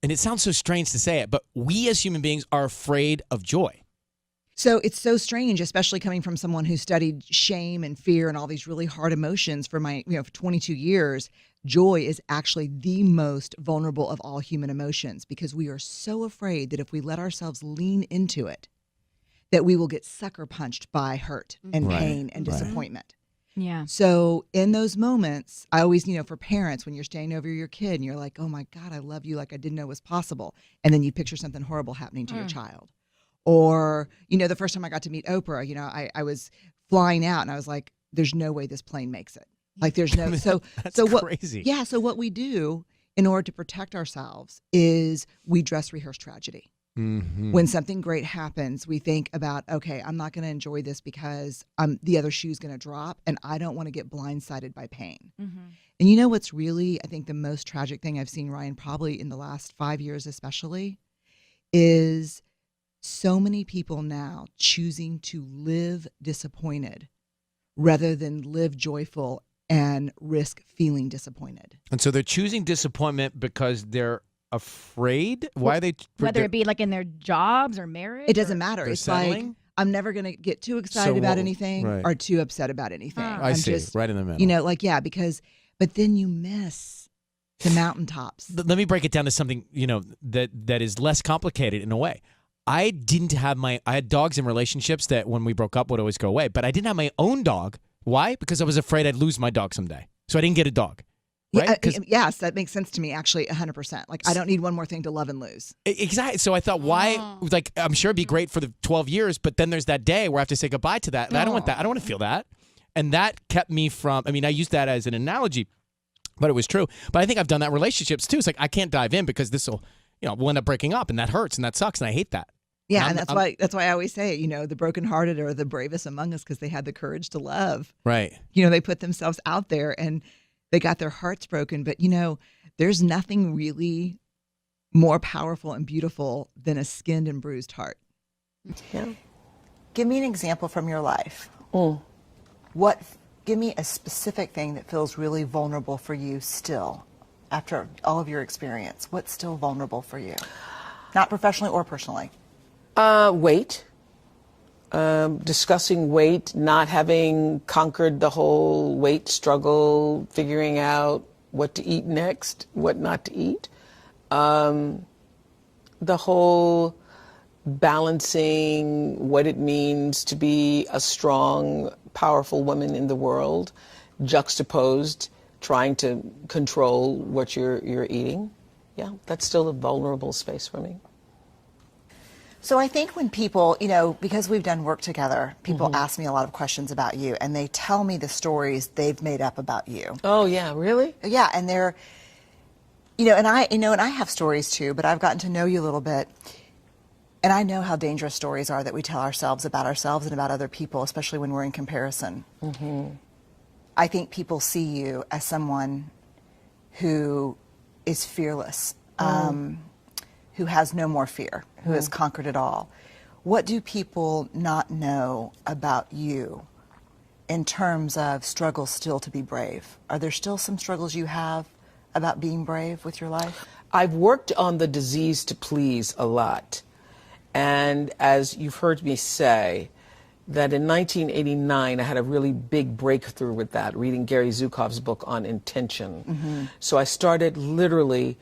and it sounds so strange to say it, but we as human beings are afraid of joy. So it's so strange, especially coming from someone who studied shame and fear and all these really hard emotions for for 22 years. Joy is actually the most vulnerable of all human emotions because we are so afraid that if we let ourselves lean into it, that we will get sucker punched by hurt and pain and disappointment. Yeah. So in those moments, I always, for parents, when you're staying over your kid and you're like, oh my God, I love you like I didn't know was possible. And then you picture something horrible happening to your child. Or, the first time I got to meet Oprah, I was flying out and I was like, there's no way this plane makes it. Like there's no, That's crazy. Yeah. So what we do in order to protect ourselves is we dress rehearse tragedy. Mm-hmm. When something great happens, we think about, okay, I'm not going to enjoy this because the other shoe's going to drop and I don't want to get blindsided by pain. Mm-hmm. And what's really, I think, the most tragic thing I've seen, Ryan, probably in the last 5 years especially, is so many people now choosing to live disappointed rather than live joyful and risk feeling disappointed. And so they're choosing disappointment because they're afraid? Why are they? Whether it be like in their jobs or marriage? It doesn't matter. They're It's settling? like, I'm never going to get too excited about anything or too upset about anything. I see. Just, right in the middle. But then you miss the mountaintops. Let me break it down to something, that is less complicated in a way. I had dogs in relationships that when we broke up would always go away, but I didn't have my own dog. Why? Because I was afraid I'd lose my dog someday. So I didn't get a dog. Right? Yes, that makes sense to me, actually, 100%. Like, I don't need one more thing to love and lose. Exactly. So I thought, why? Like, I'm sure it'd be great for the 12 years, but then there's that day where I have to say goodbye to that. And I don't want that. I don't want to feel that. And that kept me from, I used that as an analogy, but it was true. But I think I've done that in relationships too. It's like, I can't dive in because this will, we'll end up breaking up and that hurts and that sucks and I hate that. Yeah, and that's why I always say, the brokenhearted are the bravest among us because they had the courage to love. Right. They put themselves out there and they got their hearts broken. But, there's nothing really more powerful and beautiful than a skinned and bruised heart. Yeah. Give me an example from your life. Give me a specific thing that feels really vulnerable for you still after all of your experience. What's still vulnerable for you? Not professionally or personally. Weight. Discussing weight, not having conquered the whole weight struggle, figuring out what to eat next, what not to eat. The whole balancing what it means to be a strong, powerful woman in the world, juxtaposed, trying to control what you're eating. Yeah, that's still a vulnerable space for me. So I think when people, because we've done work together, people ask me a lot of questions about you and they tell me the stories they've made up about you. Oh yeah, really? Yeah, and they're, and I have stories too, but I've gotten to know you a little bit. And I know how dangerous stories are that we tell ourselves and about other people, especially when we're in comparison. I think people see you as someone who is fearless. Who has no more fear, who has conquered it all. What do people not know about you in terms of struggles still to be brave? Are there still some struggles you have about being brave with your life? I've worked on the disease to please a lot. And as you've heard me say, that in 1989, I had a really big breakthrough with that, reading Gary Zukav's book on intention. So I started literally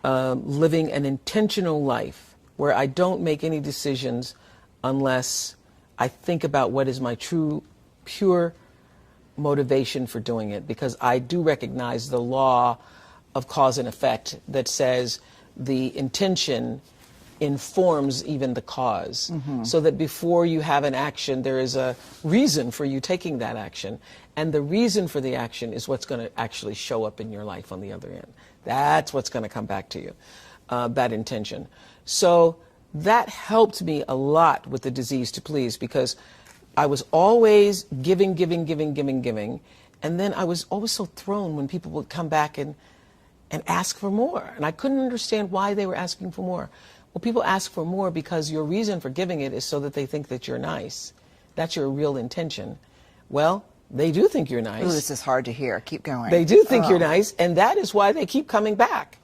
living an intentional life where I don't make any decisions unless I think about what is my true, pure motivation for doing it. Because I do recognize the law of cause and effect that says the intention informs even the cause. So that before you have an action, there is a reason for you taking that action. And the reason for the action is what's going to actually show up in your life on the other end. That's what's going to come back to you, that intention. So that helped me a lot with the disease to please because I was always giving. And then I was always so thrown when people would come back and ask for more. And I couldn't understand why they were asking for more. Well, people ask for more because your reason for giving it is so that they think that you're nice. That's your real intention. Well, they do think you're nice. Ooh, this is hard to hear. Keep going. They do think you're nice, and that is why they keep coming back.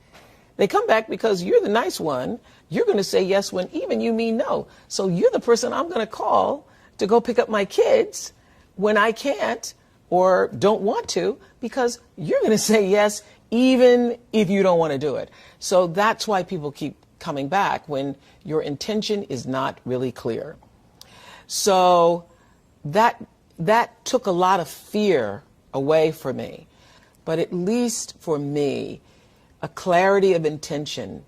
They come back because you're the nice one. You're going to say yes when even you mean no. So you're the person I'm going to call to go pick up my kids when I can't or don't want to, because you're going to say yes even if you don't want to do it. So that's why people keep coming back, when your intention is not really clear. So that took a lot of fear away from me. But at least for me, a clarity of intention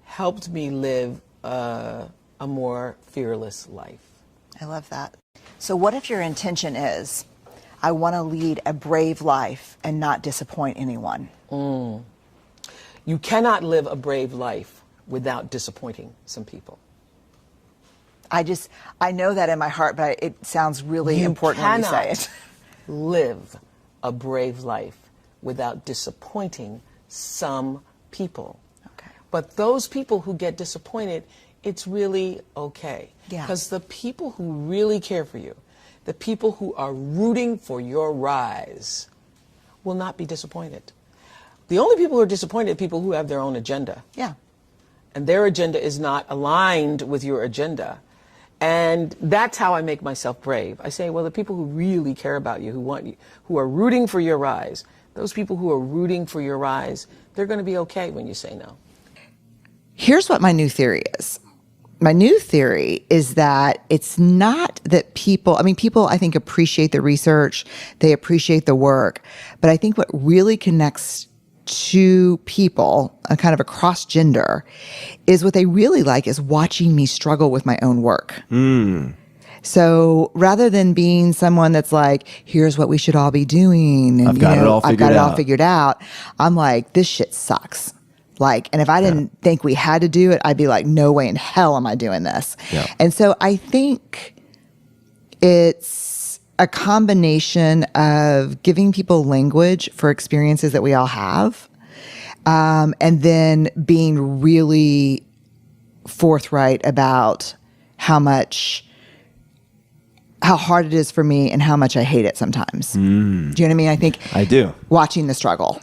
helped me live a more fearless life. I love that. So what if your intention is, I want to lead a brave life and not disappoint anyone? You cannot live a brave life without disappointing some people. I know that in my heart, but it sounds really important when you say it. Live a brave life without disappointing some people. Okay. But those people who get disappointed, it's really okay. Yeah. Because the people who really care for you, the people who are rooting for your rise, will not be disappointed. The only people who are disappointed are people who have their own agenda. Yeah. And their agenda is not aligned with your agenda. And that's how I make myself brave. I say, well, the people who really care about you, who want you, who are rooting for your rise, those people who are rooting for your rise, they're going to be okay when you say no. Here's what my new theory is. My new theory is that it's not that people I think appreciate the research, they appreciate the work, but I think what really connects to people, kind of across gender, is what they really like is watching me struggle with my own work. So rather than being someone that's like, here's what we should all be doing, and I've got it all figured out, I'm like, this shit sucks. Like, and if I didn't think we had to do it, I'd be like, no way in hell am I doing this. Yeah. And so I think it's a combination of giving people language for experiences that we all have, and then being really forthright about how hard it is for me and how much I hate it sometimes. Do you know what I mean? I think I do. Watching the struggle.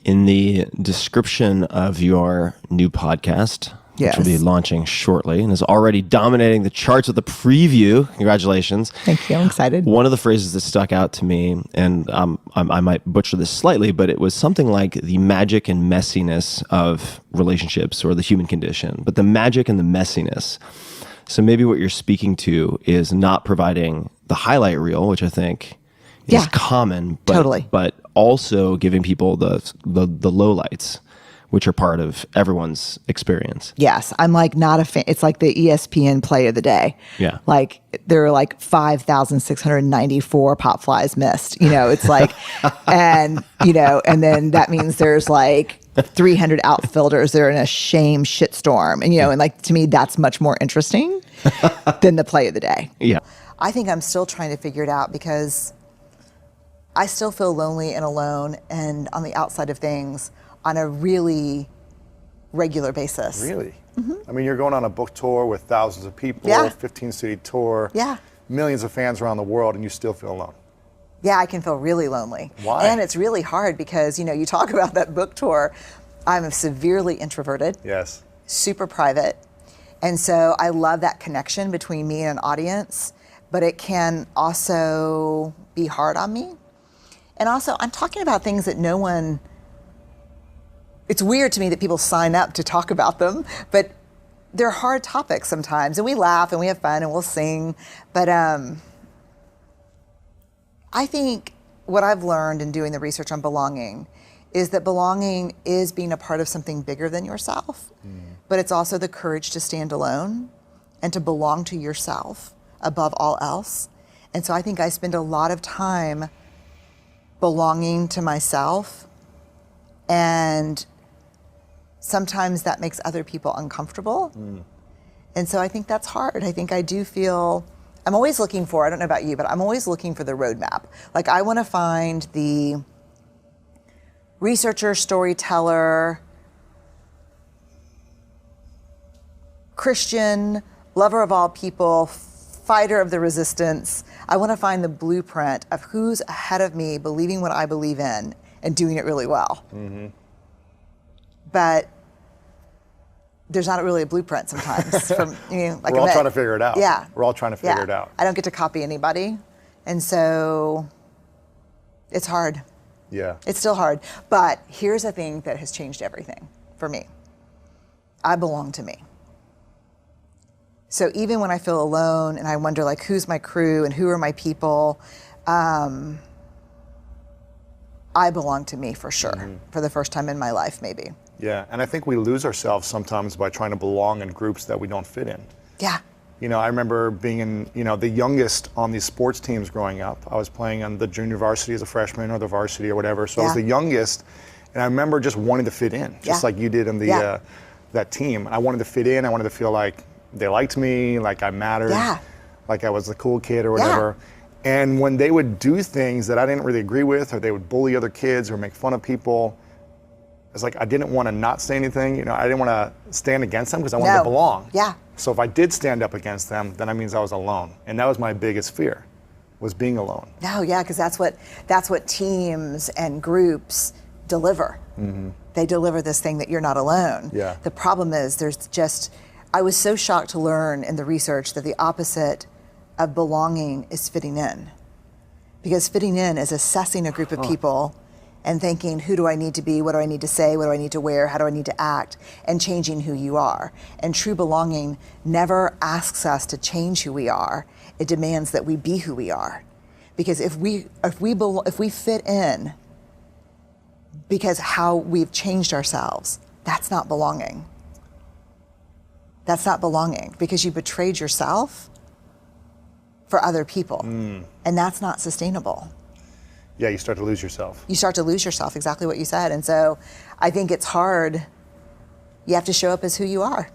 In the description of your new podcast, Yes. which will be launching shortly and is already dominating the charts with the preview. Congratulations. Thank you. I'm excited. One of the phrases that stuck out to me, and I might butcher this slightly, but it was something like the magic and messiness of relationships, or the human condition, but the magic and the messiness. So maybe what you're speaking to is not providing the highlight reel, which I think is common, but, Totally. but also giving people the lowlights, which are part of everyone's experience. Yes. I'm like not a fan. It's like the ESPN play of the day. Yeah. Like there are like 5,694 pop flies missed. It's like, and then that means there's like 300 outfielders that are in a shitstorm. And like, to me, that's much more interesting than the play of the day. Yeah. I think I'm still trying to figure it out, because I still feel lonely and alone and on the outside of things on a really regular basis. Really? I mean, you're going on a book tour with thousands of people, Yeah. 15-city tour, Yeah. millions of fans around the world, and you still feel alone. Yeah, I can feel really lonely. Why? And it's really hard because, you talk about that book tour. I'm severely introverted, Yes. super private. And so I love that connection between me and an audience, but it can also be hard on me. And also, I'm talking about things that it's weird to me that people sign up to talk about them, but they're hard topics sometimes. And we laugh and we have fun and we'll sing. But I think what I've learned in doing the research on belonging is that belonging is being a part of something bigger than yourself, but it's also the courage to stand alone and to belong to yourself above all else. And so I think I spend a lot of time belonging to myself, and sometimes that makes other people uncomfortable. And so I think that's hard. I think I do feel, I'm always looking for, I don't know about you, but I'm always looking for the roadmap. Like, I want to find the researcher, storyteller, Christian, lover of all people, fighter of the resistance. I want to find the blueprint of who's ahead of me believing what I believe in and doing it really well. But there's not really a blueprint sometimes. From, like We're all trying to figure it out. Yeah. We're all trying to figure it out. I don't get to copy anybody. And so it's hard. Yeah. It's still hard. But here's a thing that has changed everything for me. I belong to me. So even when I feel alone and I wonder like, who's my crew and who are my people, I belong to me for sure, for the first time in my life maybe. Yeah, and I think we lose ourselves sometimes by trying to belong in groups that we don't fit in. Yeah. I remember being in, the youngest on these sports teams growing up. I was playing on the junior varsity as a freshman or the varsity or whatever. So I was the youngest, and I remember just wanting to fit in, just like you did in the that team. I wanted to fit in. I wanted to feel like they liked me, like I mattered, like I was the cool kid or whatever. And when they would do things that I didn't really agree with, or they would bully other kids or make fun of people, it's like I didn't want to not say anything. I didn't want to stand against them because I wanted to belong. Yeah. So if I did stand up against them, then that means I was alone. And that was my biggest fear, was being alone. No, yeah, because that's what teams and groups deliver. They deliver this thing that you're not alone. Yeah. The problem is I was so shocked to learn in the research that the opposite of belonging is fitting in. Because fitting in is assessing a group of people and thinking, who do I need to be? What do I need to say? What do I need to wear? How do I need to act? And changing who you are. And true belonging never asks us to change who we are. It demands that we be who we are. Because if we fit in because how we've changed ourselves, that's not belonging. That's not belonging, because you betrayed yourself for other people. And that's not sustainable. Yeah, you start to lose yourself. You start to lose yourself, exactly what you said. And so I think it's hard. You have to show up as who you are.